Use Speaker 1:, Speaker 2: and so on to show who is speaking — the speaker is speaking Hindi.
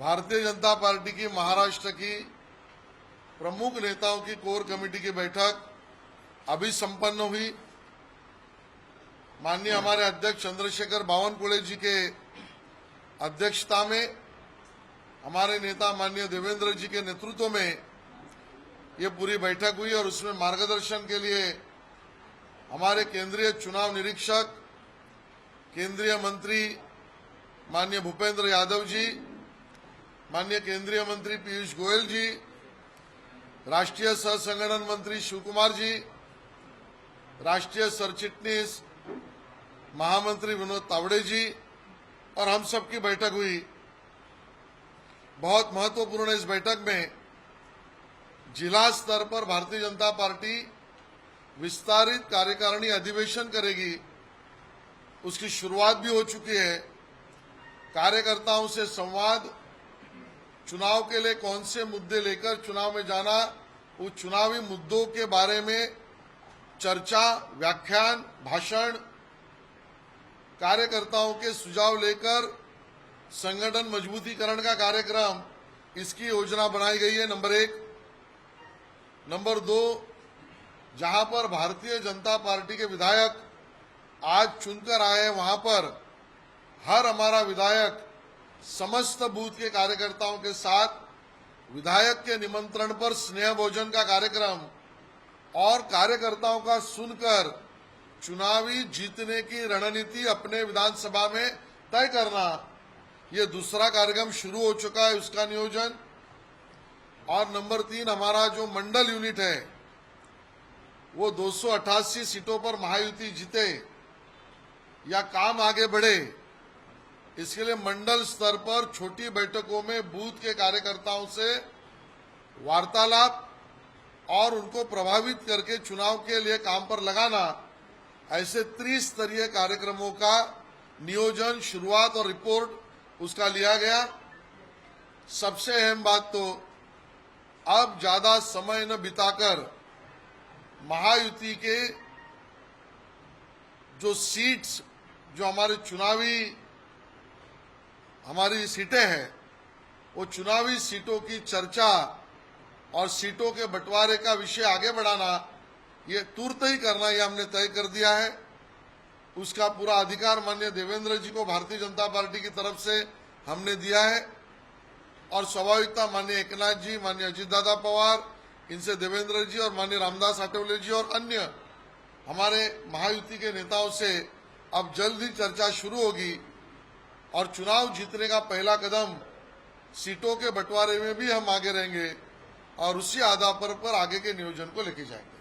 Speaker 1: भारतीय जनता पार्टी की महाराष्ट्र की प्रमुख नेताओं की कोर कमेटी की बैठक अभी संपन्न हुई। माननीय हमारे अध्यक्ष चंद्रशेखर बावनकुळे जी के अध्यक्षता में हमारे नेता माननीय देवेंद्र जी के नेतृत्व में ये पूरी बैठक हुई और उसमें मार्गदर्शन के लिए हमारे केंद्रीय चुनाव निरीक्षक, केंद्रीय मंत्री माननीय भूपेंद्र यादव जी, माननीय केंद्रीय मंत्री पीयूष गोयल जी, राष्ट्रीय सह संगठन मंत्री शिवकुमार जी, राष्ट्रीय सरचिटनीस महामंत्री विनोद तावड़े जी और हम सबकी बैठक हुई। बहुत महत्वपूर्ण इस बैठक में जिला स्तर पर भारतीय जनता पार्टी विस्तारित कार्यकारिणी अधिवेशन करेगी, उसकी शुरुआत भी हो चुकी है। कार्यकर्ताओं से संवाद, चुनाव के लिए कौन से मुद्दे लेकर चुनाव में जाना, उस चुनावी मुद्दों के बारे में चर्चा, व्याख्यान, भाषण, कार्यकर्ताओं के सुझाव लेकर संगठन मजबूतीकरण का कार्यक्रम, इसकी योजना बनाई गई है। नंबर 1। नंबर 2, जहां पर भारतीय जनता पार्टी के विधायक आज चुनकर आए हैं, वहां पर हर हमारा विधायक समस्त बूथ के कार्यकर्ताओं के साथ विधायक के निमंत्रण पर स्नेह भोजन का कार्यक्रम और कार्यकर्ताओं का सुनकर चुनावी जीतने की रणनीति अपने विधानसभा में तय करना, ये दूसरा कार्यक्रम शुरू हो चुका है, उसका नियोजन। और नंबर 3, हमारा जो मंडल यूनिट है वो 288 सीटों पर महायुति जीते या काम आगे बढ़े, इसके लिए मंडल स्तर पर छोटी बैठकों में बूथ के कार्यकर्ताओं से वार्तालाप और उनको प्रभावित करके चुनाव के लिए काम पर लगाना, ऐसे त्रिस्तरीय कार्यक्रमों का नियोजन, शुरुआत और रिपोर्ट उसका लिया गया। सबसे अहम बात तो अब ज्यादा समय न बिताकर महायुति के जो सीट्स, जो हमारे चुनावी हमारी सीटें हैं, वो चुनावी सीटों की चर्चा और सीटों के बंटवारे का विषय आगे बढ़ाना, ये तुरंत ही करना, ये हमने तय कर दिया है। उसका पूरा अधिकार माननीय देवेंद्र जी को भारतीय जनता पार्टी की तरफ से हमने दिया है और स्वाभाविकता माननीय एकनाथ जी, माननीय अजित दादा पवार, इनसे देवेंद्र जी और माननीय रामदास आठवले जी और अन्य हमारे महायुति के नेताओं से अब जल्द ही चर्चा शुरू होगी और चुनाव जीतने का पहला कदम सीटों के बंटवारे में भी हम आगे रहेंगे और उसी आधार पर आगे के नियोजन को लेके जाएंगे।